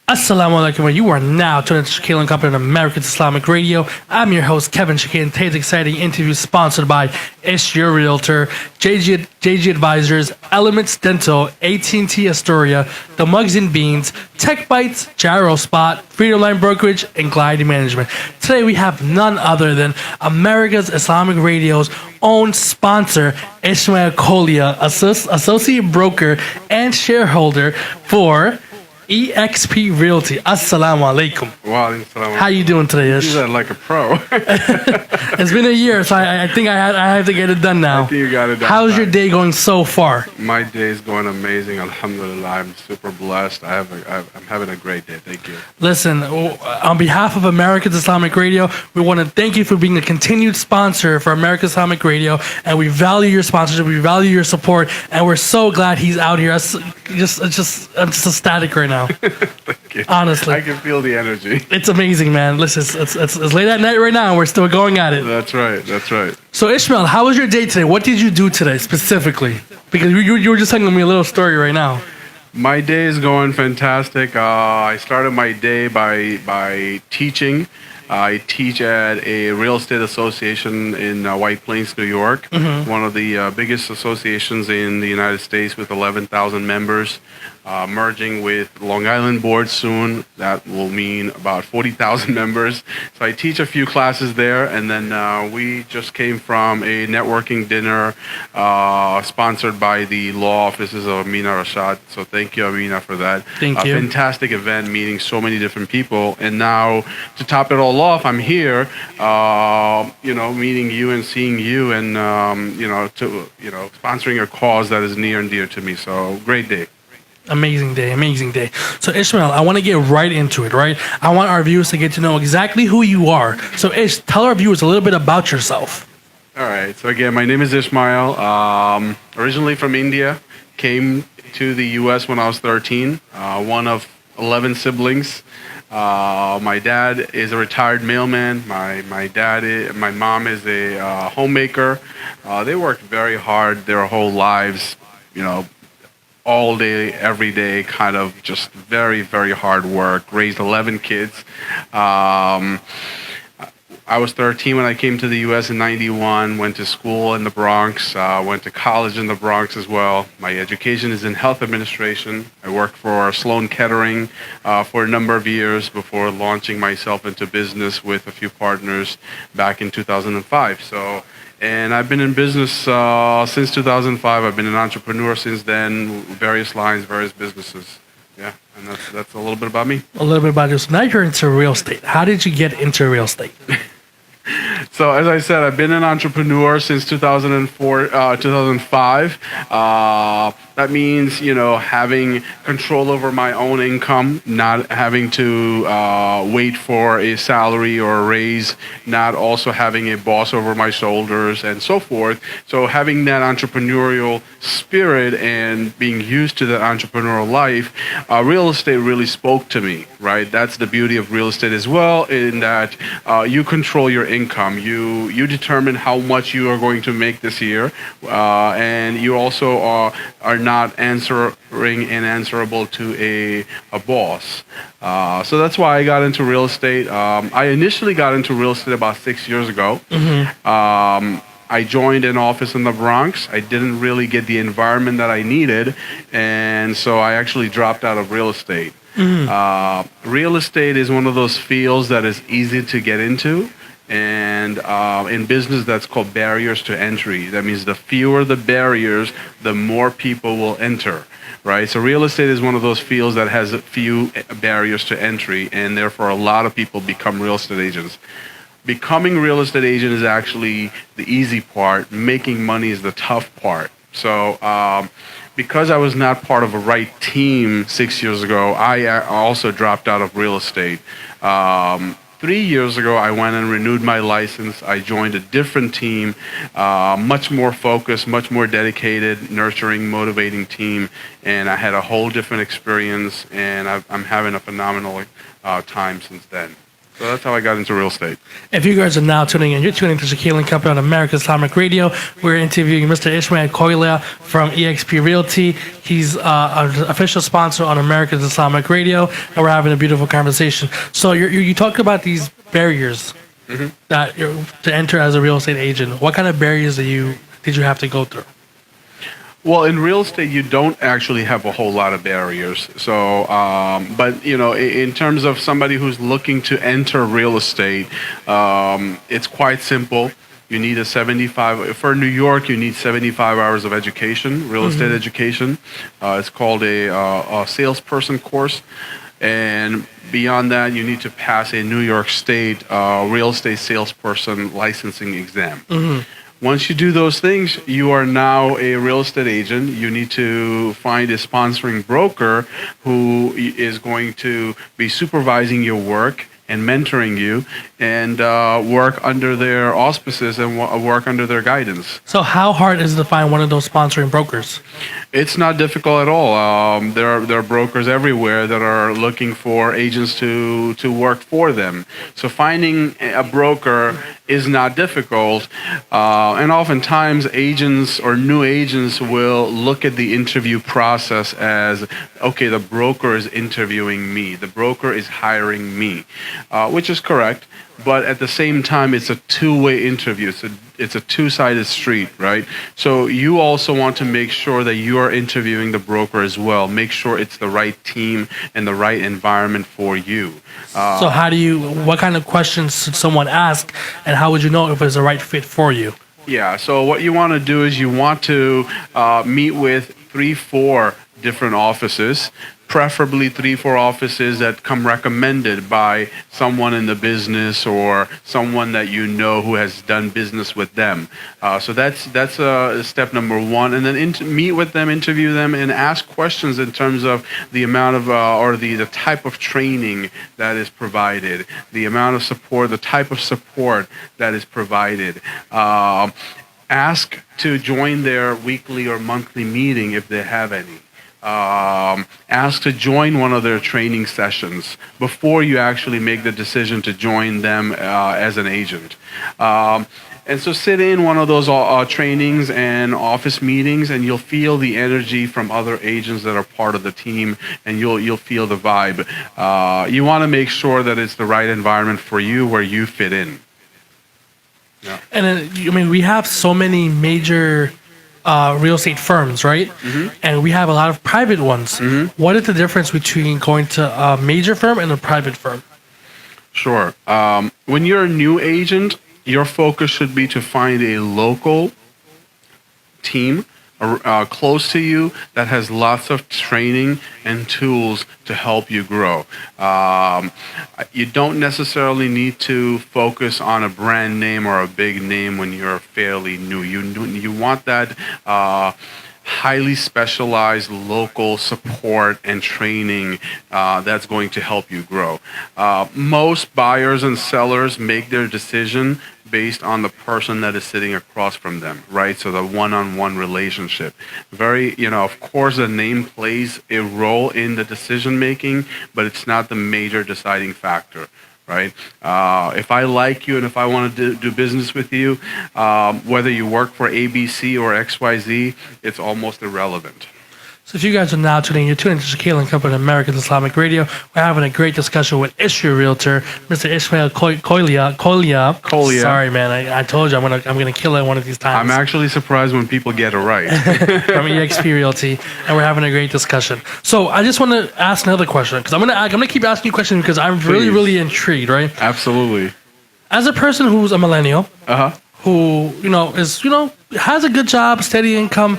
Assalamu alaikum. You are now tuning to Shaquille and Company on America's Islamic Radio. I'm your host, Kevin Shaquille, and today's exciting interview is sponsored by Ish Your Realtor, JG Advisors, Elements Dental, AT&T Astoria, The Mugs and Beans, Tech Bites, Gyro Spot, Freedom Line Brokerage, and Glide Management. Today we have none other than America's Islamic Radio's own sponsor, Ismail Kolia, associate broker and shareholder for EXP Realty. Assalamu alaikum. Wa alaikum salam. How you doing today, Ish? You sound like a pro. It's been a year, so I think I have to get it done now. I think you got it done. How's your day going so far? My day is going amazing. Alhamdulillah, I'm super blessed. I'm having a great day. Thank you. Listen, on behalf of America's Islamic Radio, we want to thank you for being a continued sponsor for America's Islamic Radio, and we value your sponsorship, we value your support, and we're so glad he's out here. I'm just ecstatic right now. Thank you. Honestly, I can feel the energy. it's amazing, man. Listen, it's late at night right now, and we're still going at it. That's right. That's right. So, Ishmael, how was your day today? What did you do today specifically? Because you were just telling me a little story right now. My day is going fantastic. I started my day by teaching. I teach at a real estate association in White Plains, New York, one of the biggest associations in the United States with 11,000 members, merging with Long Island Board soon. That will mean about 40,000 members. So I teach a few classes there, and then we just came from a networking dinner sponsored by the law offices of Amina Rashad. So thank you, Amina, for that. Thank you. Fantastic event, meeting so many different people. And now, to top it all off, I'm here, meeting you and seeing you, and sponsoring a cause that is near and dear to me. So great day. Amazing day. So, Ishmael, I want to get right into it, right? I want our viewers to get to know exactly who you are. So, Ish, tell our viewers a little bit about yourself. All right. So, again, my name is Ismail. Originally from India, came to the U.S. when I was 13, one of 11 siblings. My dad is a retired mailman. My mom is a homemaker. They worked very hard their whole lives, all day, every day, kind of just very, very hard work. Raised 11 kids. I was 13 when I came to the U.S. in 91, went to school in the Bronx, went to college in the Bronx as well. My education is in health administration. I worked for Sloan Kettering for a number of years before launching myself into business with a few partners back in 2005. And I've been in business since 2005. I've been an entrepreneur since then, various lines, various businesses. Yeah, and that's a little bit about me. A little bit about you. So now you're into real estate. How did you get into real estate? So as I said, I've been an entrepreneur since 2005. That means, having control over my own income, not having to wait for a salary or a raise, not also having a boss over my shoulders and so forth. So having that entrepreneurial spirit and being used to that entrepreneurial life, real estate really spoke to me, right? That's the beauty of real estate as well, in that you control your income. You determine how much you are going to make this year, and you also are not answering and answerable to a boss. So that's why I got into real estate. I initially got into real estate about 6 years ago. I joined an office in the Bronx. I didn't really get the environment that I needed, and so I actually dropped out of real estate. Real estate is one of those fields that is easy to get into. And in business, that's called barriers to entry. That means the fewer the barriers, the more people will enter, right? So real estate is one of those fields that has a few barriers to entry, and therefore a lot of people become real estate agents. Becoming real estate agent is actually the easy part. Making money is the tough part. So because I was not part of a right team 6 years ago, I also dropped out of real estate. 3 years ago, I went and renewed my license. I joined a different team, much more focused, much more dedicated, nurturing, motivating team, and I had a whole different experience, and I'm having a phenomenal time since then. So that's how I got into real estate. If you guys are now tuning in, you're tuning to Shaquille and Company on America's Islamic Radio. We're interviewing Mr. Ishmael Koilia from eXp Realty. He's an official sponsor on America's Islamic Radio, and we're having a beautiful conversation. So you talked about these barriers that to enter as a real estate agent. What kind of barriers did you have to go through? Well, in real estate, you don't actually have a whole lot of barriers. So, but in terms of somebody who's looking to enter real estate, it's quite simple. You need a 75 for New York. You need 75 hours of education, real estate education. It's called a salesperson course, and beyond that, you need to pass a New York State real estate salesperson licensing exam. Once you do those things, you are now a real estate agent. You need to find a sponsoring broker who is going to be supervising your work and mentoring you, and work under their auspices and work under their guidance. So how hard is it to find one of those sponsoring brokers? It's not difficult at all. There are brokers everywhere that are looking for agents to work for them. So finding a broker is not difficult, and oftentimes agents or new agents will look at the interview process as, okay, the broker is interviewing me, the broker is hiring me, which is correct. But at the same time, it's a two-way interview. It's a two-sided street, right? So you also want to make sure that you are interviewing the broker as well. Make sure it's the right team and the right environment for you. So what kind of questions should someone ask, and how would you know if it's the right fit for you? Yeah, so what you want to do is you want to meet with 3-4 different offices, preferably 3-4 offices that come recommended by someone in the business or someone that you know who has done business with them. So that's step number one. And then meet with them, interview them, and ask questions in terms of the amount of or the type of training that is provided, the amount of support, the type of support that is provided. Ask to join their weekly or monthly meeting if they have any. Ask to join one of their training sessions before you actually make the decision to join them as an agent. And so sit in one of those trainings and office meetings, and you'll feel the energy from other agents that are part of the team, and you'll feel the vibe. You want to make sure that it's the right environment for you where you fit in. Yeah. And then, we have so many major real estate firms, right? And we have a lot of private ones. What is the difference between going to a major firm and a private firm? Sure. When you're a new agent, your focus should be to find a local team close to you that has lots of training and tools to help you grow. You don't necessarily need to focus on a brand name or a big name when you're fairly new. You want that highly specialized local support and training that's going to help you grow. Most buyers and sellers make their decision based on the person that is sitting across from them, right? So the one-on-one relationship. Of course, the name plays a role in the decision making, but it's not the major deciding factor. Right? If I like you and if I want to do business with you, whether you work for ABC or XYZ, it's almost irrelevant. So if you guys are now tuning in, you're tuning to Shaquille and Company on America's Islamic Radio. We're having a great discussion with Ishmael Realtor, Mr. Ishmael Koilia. Sorry, man. I told you I'm gonna kill it one of these times. I'm actually surprised when people get it right. From eXp Realty, and we're having a great discussion. So I just want to ask another question, because I'm gonna keep asking you questions because I'm really intrigued, right? Absolutely. As a person who's a millennial, who has a good job, steady income,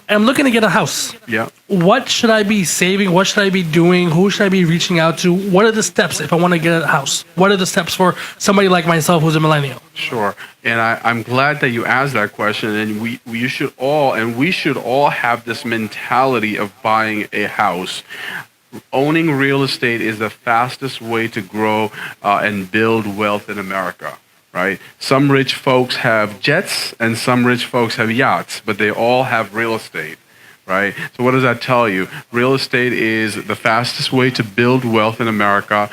and I'm looking to get a house. Yeah. What should I be saving? What should I be doing? Who should I be reaching out to? What are the steps if I want to get a house? What are the steps for somebody like myself who's a millennial? Sure. And I'm glad that you asked that question. And we should all have this mentality of buying a house. Owning real estate is the fastest way to grow and build wealth in America. Right? Some rich folks have jets and some rich folks have yachts, but they all have real estate. right? So what does that tell you? Real estate is the fastest way to build wealth in America.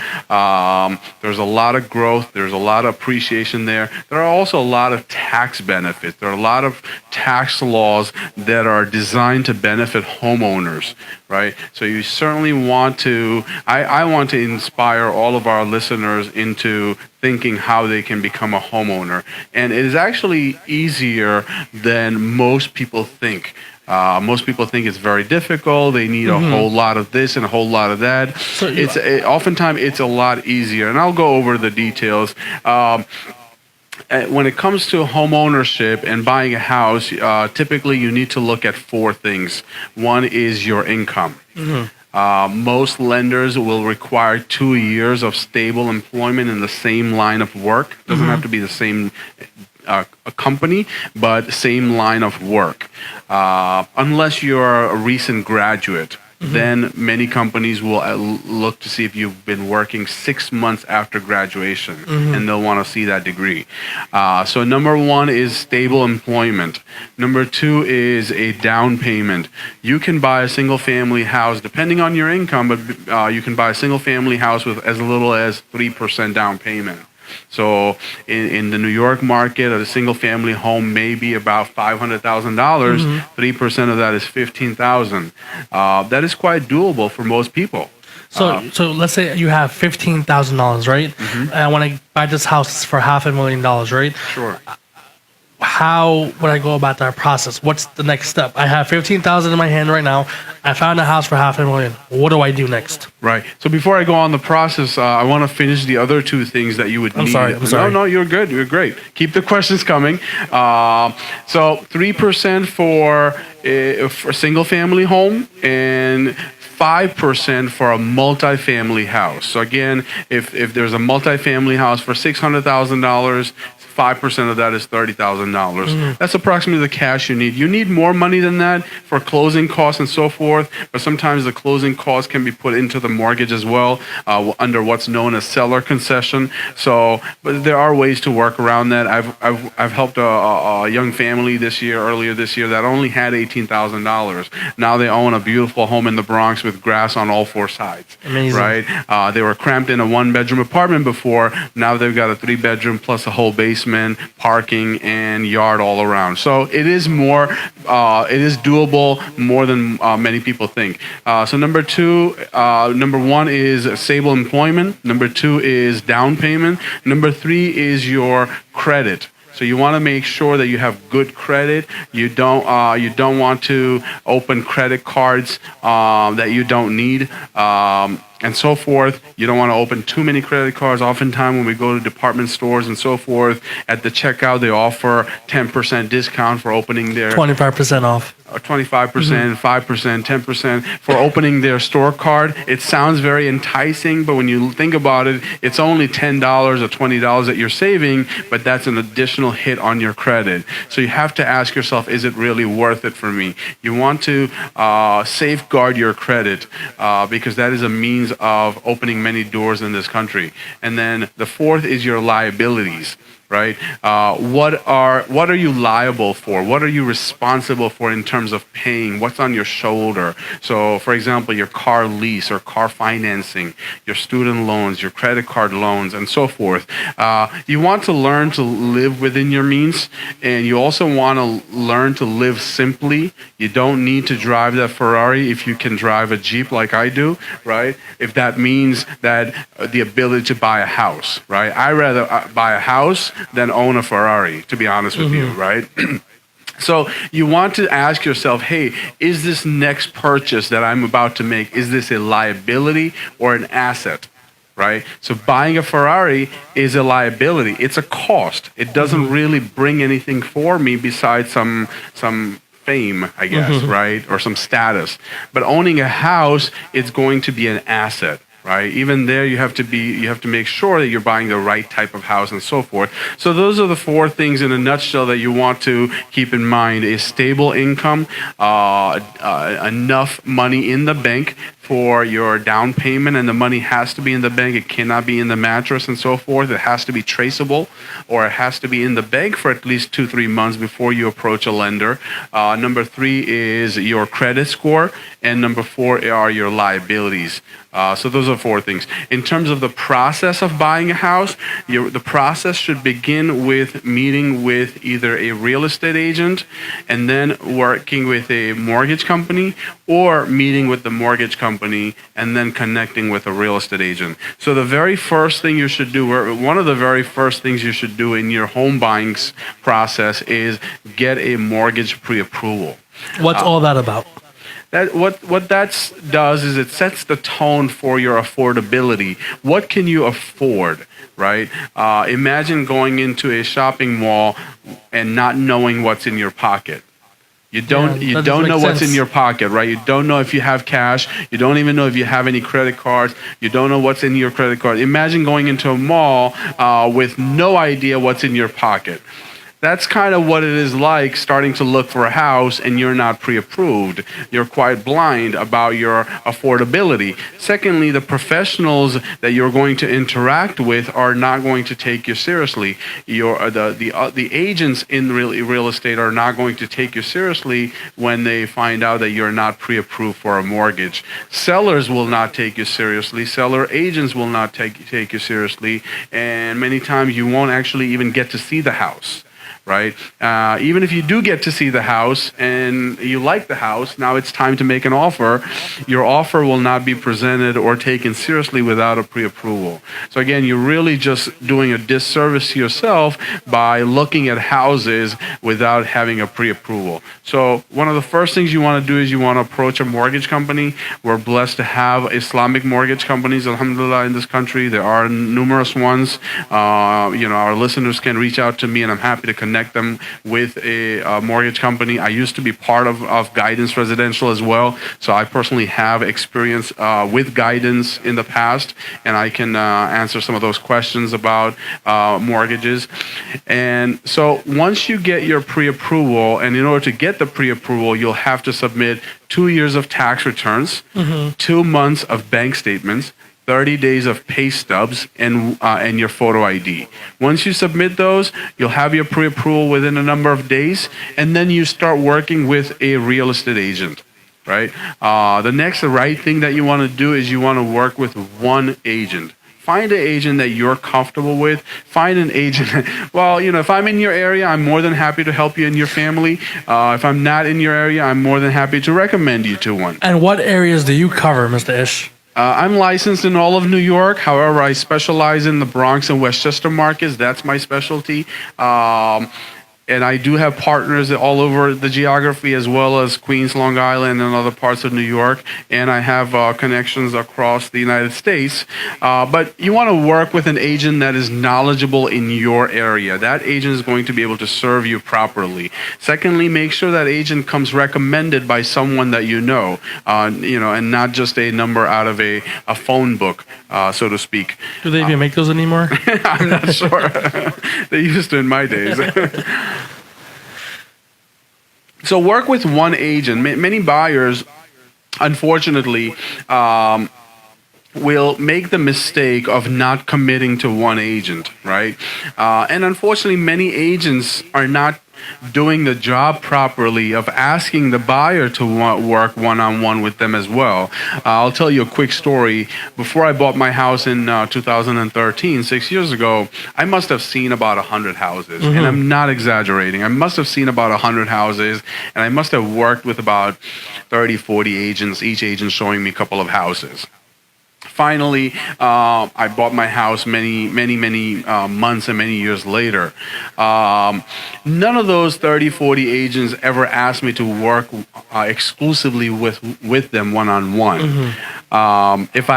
There's a lot of growth. There's a lot of appreciation there. There are also a lot of tax benefits. There are a lot of tax laws that are designed to benefit homeowners, right? So you certainly want to, I want to inspire all of our listeners into thinking how they can become a homeowner. And it is actually easier than most people think. Most people think it's very difficult. They need a whole lot of this and a whole lot of that. So oftentimes it's a lot easier, and I'll go over the details. When it comes to home ownership and buying a house, typically you need to look at four things. One is your income. Most lenders will require 2 years of stable employment in the same line of work. Doesn't have to be the same a company, but same line of work. Unless you're a recent graduate, then many companies will look to see if you've been working 6 months after graduation, and they'll want to see that degree. So number one is stable employment. Number two is a down payment. You can buy a single family house, depending on your income, but you can buy a single family house with as little as 3% down payment. So in the New York market, a single family home may be about $500,000. 3% of that is $15,000. That is quite doable for most people. So let's say you have $15,000, right? And I want to buy this house for $500,000, right? Sure. How would I go about that process? What's the next step? I have $15,000 in my hand right now. I found a house for $500,000. What do I do next? Right. So before I go on the process, I want to finish the other two things that you would need. I'm sorry. No, you're good. You're great. Keep the questions coming. So 3% for a single family home and 5% for a multifamily house. So again, if there's a multifamily house for $600,000, 5% of that is $30,000. That's approximately the cash you need. You need more money than that for closing costs and so forth, but sometimes the closing costs can be put into the mortgage as well, under what's known as seller concession. So, but there are ways to work around that. I've helped a young family earlier this year, that only had $18,000. Now they own a beautiful home in the Bronx with grass on all four sides. Amazing. Right? They were cramped in a 1-bedroom apartment before. Now they've got a 3-bedroom plus a whole basement, parking, and yard all around. So it is it is doable more than many people think. So number one is stable employment. Number two is down payment. Number three is your credit. So you want to make sure that you have good credit. You don't want to open credit cards that you don't need. And so forth. You don't want to open too many credit cards. Oftentimes when we go to department stores and so forth, at the checkout they offer 10% discount for opening their 25% off. 25%, 5%, 10% for opening their store card. It sounds very enticing, but when you think about it, it's only $10 or $20 that you're saving, but that's an additional hit on your credit. So you have to ask yourself, is it really worth it for me? You want to safeguard your credit because that is a means of opening many doors in this country. And then the fourth is your liabilities. Right? What are you liable for? What are you responsible for in terms of paying? What's on your shoulder? So, for example, your car lease or car financing, your student loans, your credit card loans, and so forth. You want to learn to live within your means, and you also want to learn to live simply. You don't need to drive that Ferrari if you can drive a Jeep like I do, right? If that means that the ability to buy a house, right? I rather buy a house than own a Ferrari, to be honest with you, right? So you want to ask yourself, hey, is this next purchase that I'm about to make, is this a liability or an asset, right? So buying a Ferrari is a liability. It's a cost. It doesn't really bring anything for me besides some fame, I guess, right? Or some status. But owning a house, it's going to be an asset. Right? Even there, you have to make sure that you're buying the right type of house and so forth. So those are the four things in a nutshell that you want to keep in mind: a stable income, enough money in the bank for your down payment, and the money has to be in the bank. It cannot be in the mattress and so forth. It has to be traceable, or it has to be in the bank for at least 2-3 months before you approach a lender. Number three is your credit score, and number four are your liabilities. So those are four things. In terms of the process of buying a house, the process should begin with meeting with either a real estate agent and then working with a mortgage company, or meeting with the mortgage company and then connecting with a real estate agent. So the very first thing you should do, or one of the very first things you should do in your home buying process, is get a mortgage pre-approval. What's all that about? What that does is it sets the tone for your affordability. What can you afford, right? Imagine going into a shopping mall and not knowing what's in your pocket. You don't know what's in your pocket, right? You don't know if you have cash. You don't even know if you have any credit cards. You don't know what's in your credit card. Imagine going into a mall with no idea what's in your pocket. That's kind of what it is like starting to look for a house and you're not pre-approved. You're quite blind about your affordability. Secondly, the professionals that you're going to interact with are not going to take you seriously. The agents in real estate are not going to take you seriously when they find out that you're not pre-approved for a mortgage. Sellers will not take you seriously. Seller agents will not take you seriously. And many times you won't actually even get to see the house. Right? Even if you do get to see the house and you like the house, now it's time to make an offer. Your offer will not be presented or taken seriously without a pre-approval. So again, you're really just doing a disservice to yourself by looking at houses without having a pre-approval. So one of the first things you want to do is you want to approach a mortgage company. We're blessed to have Islamic mortgage companies, alhamdulillah, in this country. There are numerous ones. Our listeners can reach out to me, and I'm happy to connect them with a mortgage company. I used to be part of Guidance Residential as well, so I personally have experience with Guidance in the past, and I can answer some of those questions about mortgages. And so once you get your pre-approval, and in order to get the pre-approval, you'll have to submit 2 years of tax returns, 2 months of bank statements, 30 days of pay stubs, and your photo ID. Once you submit those, you'll have your pre-approval within a number of days, and then you start working with a real estate agent, right? The next right thing that you want to do is you want to work with one agent. Find an agent that you're comfortable with. Find an agent. Well, if I'm in your area, I'm more than happy to help you and your family. If I'm not in your area, I'm more than happy to recommend you to one. And what areas do you cover, Mr. Ish? I'm licensed in all of New York. However, I specialize in the Bronx and Westchester markets. That's my specialty. And I do have partners all over the geography, as well as Queens, Long Island, and other parts of New York. And I have connections across the United States. But you want to work with an agent that is knowledgeable in your area. That agent is going to be able to serve you properly. Secondly, make sure that agent comes recommended by someone that you know, and not just a number out of a phone book, so to speak. Do they even make those anymore? I'm not sure. They used to in my days. So work with one agent. Many buyers, unfortunately, will make the mistake of not committing to one agent, right? And unfortunately, many agents are not doing the job properly of asking the buyer to work one-on-one with them as well. I'll tell you a quick story. Before I bought my house in 2013, 6 years ago, I must have seen about 100 houses. And I'm not exaggerating. I must have seen about 100 houses, and I must have worked with about 30, 40 agents, each agent showing me a couple of houses. Finally, I bought my house many months and many years later. None of those 30, 40 agents ever asked me to work exclusively with them one-on-one. If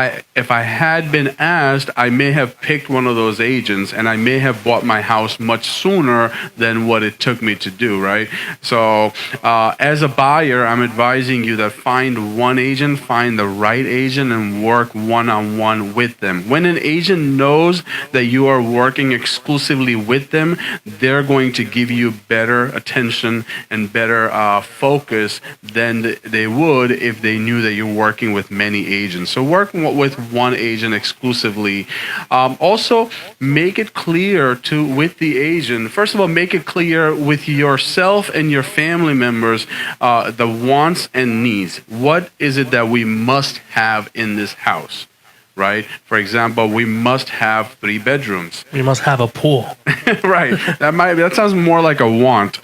I had been asked, I may have picked one of those agents, and I may have bought my house much sooner than what it took me to do, right? So as a buyer, I'm advising you that find one agent, find the right agent, and work one-on-one with them. When an agent knows that you are working exclusively with them, they're going to give you better attention and better focus than they would if they knew that you're working with many agents. agent. So work with one agent exclusively. Also, make it clear with the agent. First of all, make it clear with yourself and your family members the wants and needs. What is it that we must have in this house? Right? For example, we must have 3 bedrooms. We must have a pool. Right. That sounds more like a want.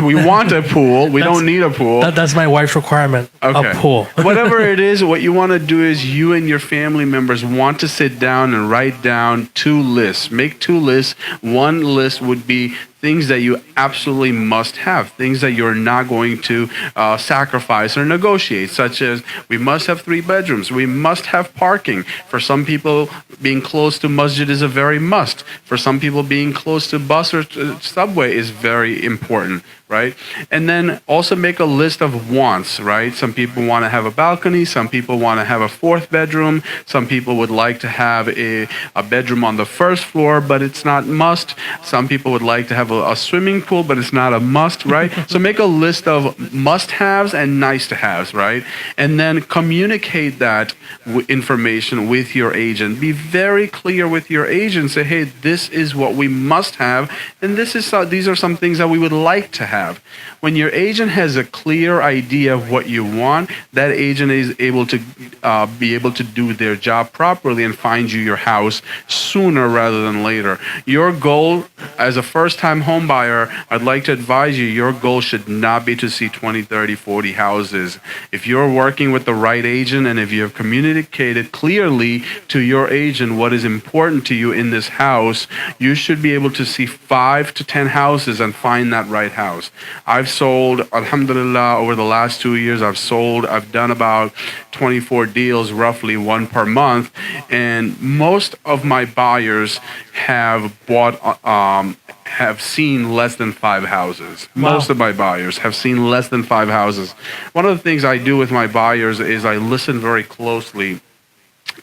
We want a pool. We don't need a pool. That's my wife's requirement. Okay. A pool. Whatever it is, what you want to do is you and your family members want to sit down and write down 2 lists. Make 2 lists. One list would be things that you absolutely must have, things that you're not going to sacrifice or negotiate, such as we must have 3 bedrooms, we must have parking. For some people, being close to masjid is a very must. For some people, being close to bus or subway is very important, right? And then also make a list of wants, right? Some people want to have a balcony, some people want to have a 4th bedroom, some people would like to have a bedroom on the 1st floor, but it's not must. Some people would like to have a swimming pool, but it's not a must, right? So make a list of must-haves and nice-to-haves, right? And then communicate that information with your agent. Be very clear with your agent. Say, hey, this is what we must have, and these are some things that we would like to have. When your agent has a clear idea of what you want, that agent is able to be able to do their job properly and find you your house sooner rather than later. Your goal as a first-time home buyer, I'd like to advise you, your goal should not be to see 20, 30, 40 houses. If you're working with the right agent and if you have communicated clearly to your agent what is important to you in this house, you should be able to see 5 to 10 houses and find that right house. I've sold, alhamdulillah, over the last 2 years, I've done about 24 deals, roughly 1 per month, and most of my buyers have seen less than 5 houses. Wow. Most of my buyers have seen less than 5 houses. One of the things I do with my buyers is I listen very closely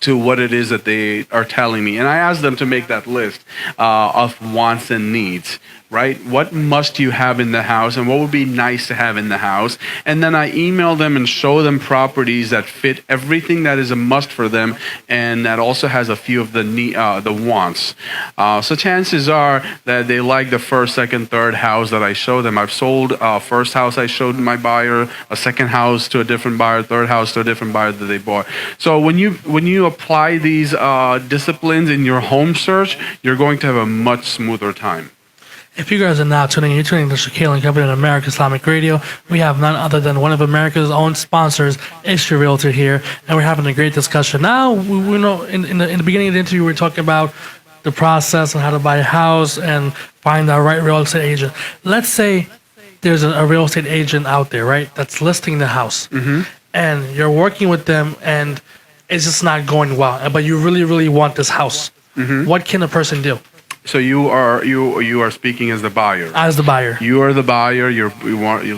to what it is that they are telling me, and I ask them to make that list of wants and needs. Right? What must you have in the house and what would be nice to have in the house? And then I email them and show them properties that fit everything that is a must for them and that also has a few of the wants. So chances are that they like the 1st, 2nd, 3rd house that I show them. I've sold first house I showed my buyer, a 2nd house to a different buyer, 3rd house to a different buyer that they bought. So when you apply these disciplines in your home search, you're going to have a much smoother time. If you guys are now tuning in, you're tuning to Shaquille and Company on American Islamic Radio. We have none other than one of America's own sponsors, Issue Realtor here, and we're having a great discussion. Now, we know in the beginning of the interview, we were talking about the process and how to buy a house and find the right real estate agent. Let's say there's a real estate agent out there, right, that's listing the house, and you're working with them, and it's just not going well, but you really, really want this house. What can a person do? So you are speaking as the buyer. As the buyer. You are the buyer. You're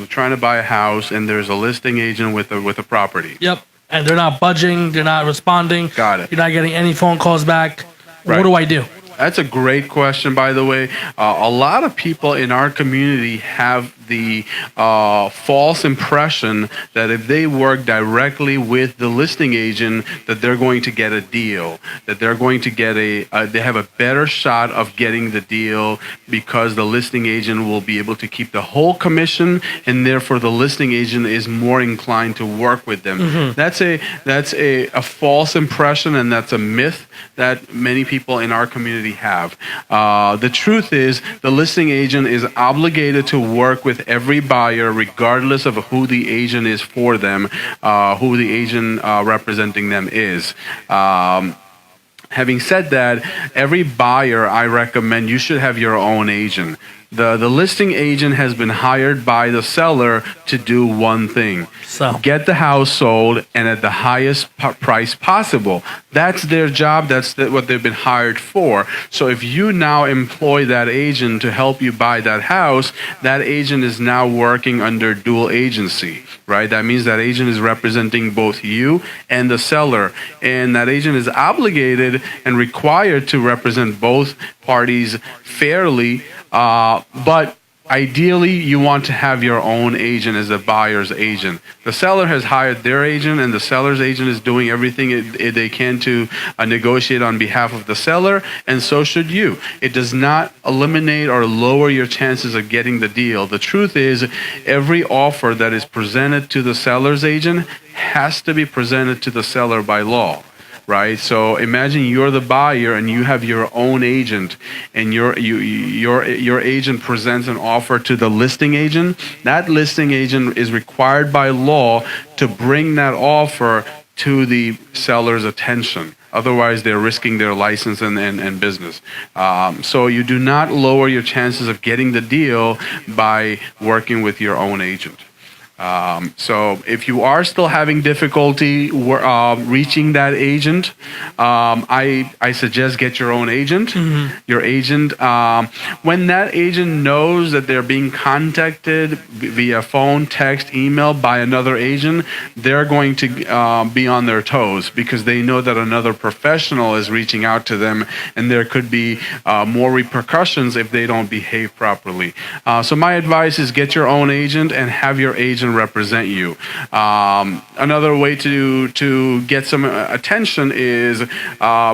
trying to buy a house, and there's a listing agent with a property. Yep. And they're not budging. They're not responding. Got it. You're not getting any phone calls back. Right. What do I do? That's a great question, by the way. A lot of people in our community have the false impression that if they work directly with the listing agent, that they're going to get a deal, that they're going to get they have a better shot of getting the deal because the listing agent will be able to keep the whole commission, and therefore the listing agent is more inclined to work with them. That's a false impression, and that's a myth that many people in our community have. The truth is, the listing agent is obligated to work with every buyer, regardless of who the agent is for them, who the agent representing them is. Having said that, every buyer, I recommend you should have your own agent. The listing agent has been hired by the seller to do one thing. So Get the house sold and at the highest price possible. That's their job. That's what they've been hired for. So if you now employ that agent to help you buy that house, that agent is now working under dual agency, right? That means that agent is representing both you and the seller. And that agent is obligated and required to represent both parties fairly. But ideally, you want to have your own agent as a buyer's agent. The seller has hired their agent, and the seller's agent is doing everything they can to negotiate on behalf of the seller, and so should you. It does not eliminate or lower your chances of getting the deal. The truth is, every offer that is presented to the seller's agent has to be presented to the seller by law. Right, so imagine you're the buyer and you have your own agent, and your agent presents an offer to the listing agent. That listing agent is required by law to bring that offer to the seller's attention. Otherwise, they're risking their license and business. So you do not lower your chances of getting the deal by working with your own agent. So if you are still having difficulty reaching that agent, I suggest get your own agent. Mm-hmm. Your agent, when that agent knows that they're being contacted via phone, text, email by another agent, they're going to be on their toes because they know that another professional is reaching out to them, and there could be more repercussions if they don't behave properly. So my advice is get your own agent and have your agent represent you. Another way to get some attention is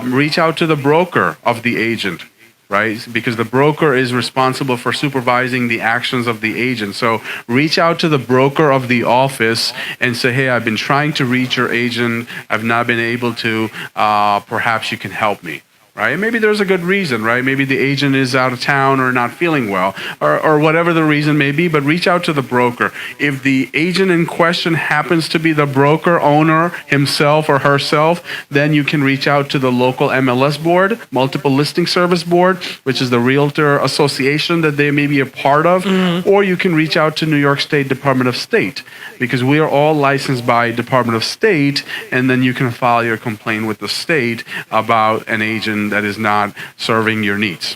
reach out to the broker of the agent, right? Because the broker is responsible for supervising the actions of the agent. So reach out to the broker of the office and say, hey, I've been trying to reach your agent. I've not been able to. Perhaps you can help me. Right? Maybe there's a good reason, right? Maybe the agent is out of town or not feeling well, or whatever the reason may be, but reach out to the broker. If the agent in question happens to be the broker owner himself or herself, then you can reach out to the local MLS board, multiple listing service board, which is the realtor association that they may be a part of, or you can reach out to New York State Department of State, because we are all licensed by Department of State, and then you can file your complaint with the state about an agent that is not serving your needs.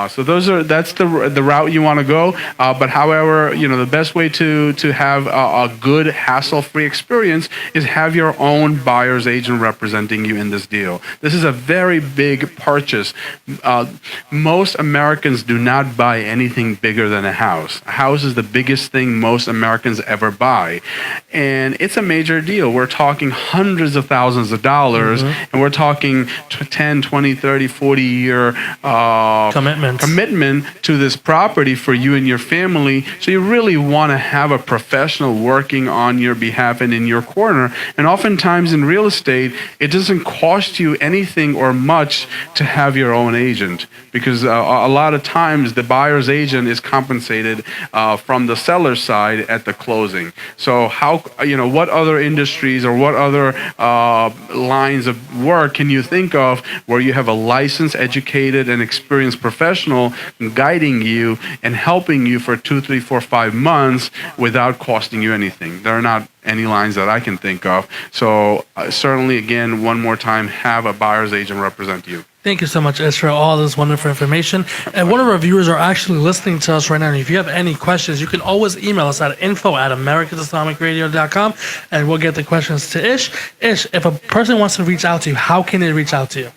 So that's the route you want to go. But however, the best way to have a good hassle-free experience is have your own buyer's agent representing you in this deal. This is a very big purchase. Most Americans do not buy anything bigger than a house. A house is the biggest thing most Americans ever buy. And it's a major deal. We're talking hundreds of thousands of dollars, and we're talking 10, 20, 30, 40-year commitment to this property for you and your family. So you really want to have a professional working on your behalf and in your corner. And oftentimes in real estate, it doesn't cost you anything or much to have your own agent, because a lot of times the buyer's agent is compensated from the seller's side at the closing. So what other industries or what other lines of work can you think of where you have a licensed, educated, and experienced professional guiding you and helping you for 2, 3, 4, 5 months without costing you anything? There are not any lines that I can think of. So certainly, again, one more time, have a buyer's agent represent you. Thank you so much, Ish, for all this wonderful information. And one of our viewers are actually listening to us right now. And if you have any questions, you can always email us at info@americasislamicradio.com, and we'll get the questions to Ish. Ish, if a person wants to reach out to you, how can they reach out to you?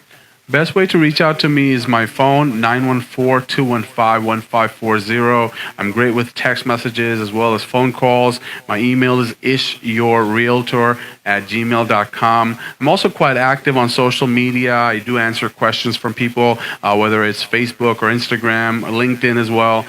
Best way to reach out to me is my phone, 914-215-1540. I'm great with text messages as well as phone calls. My email is ishyourrealtor@gmail.com. I'm also quite active on social media. I do answer questions from people, whether it's Facebook or Instagram, or LinkedIn as well.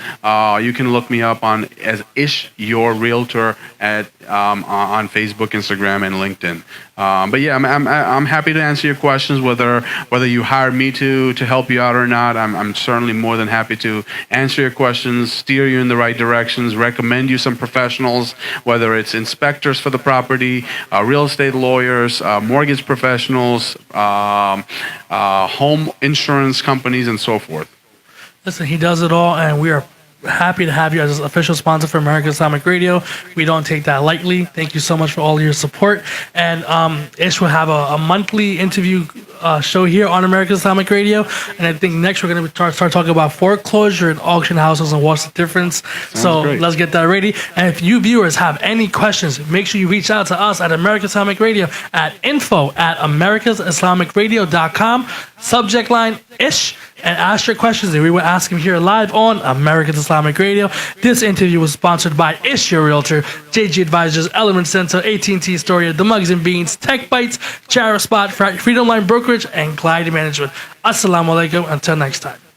You can look me up as Ish Your Realtor on Facebook, Instagram, and LinkedIn. But yeah, I'm happy to answer your questions, whether you hired me to help you out or not. I'm certainly more than happy to answer your questions, steer you in the right directions, recommend you some professionals, whether it's inspectors for the property, real estate lawyers, mortgage professionals, home insurance companies, and so forth. Listen, he does it all, and we are happy to have you as an official sponsor for American Islamic Radio. We don't take that lightly. Thank you so much for all your support. And Ish will have a monthly interview show here on American Islamic Radio. And I think next we're going to start talking about foreclosure and auction houses and what's the difference. So let's get that ready. And if you viewers have any questions, make sure you reach out to us at American Islamic Radio at info@americasislamicradio.com. Subject line Ish, and ask your questions, and we will ask them here live on American Islamic Radio. This interview was sponsored by Ish Your Realtor, JG Advisors, Element Center, AT&T Storia, The Mugs and Beans, Tech Bites, Charo Spot, Freedom Line Brokerage, and Glide Management. Assalamu alaikum. Until next time.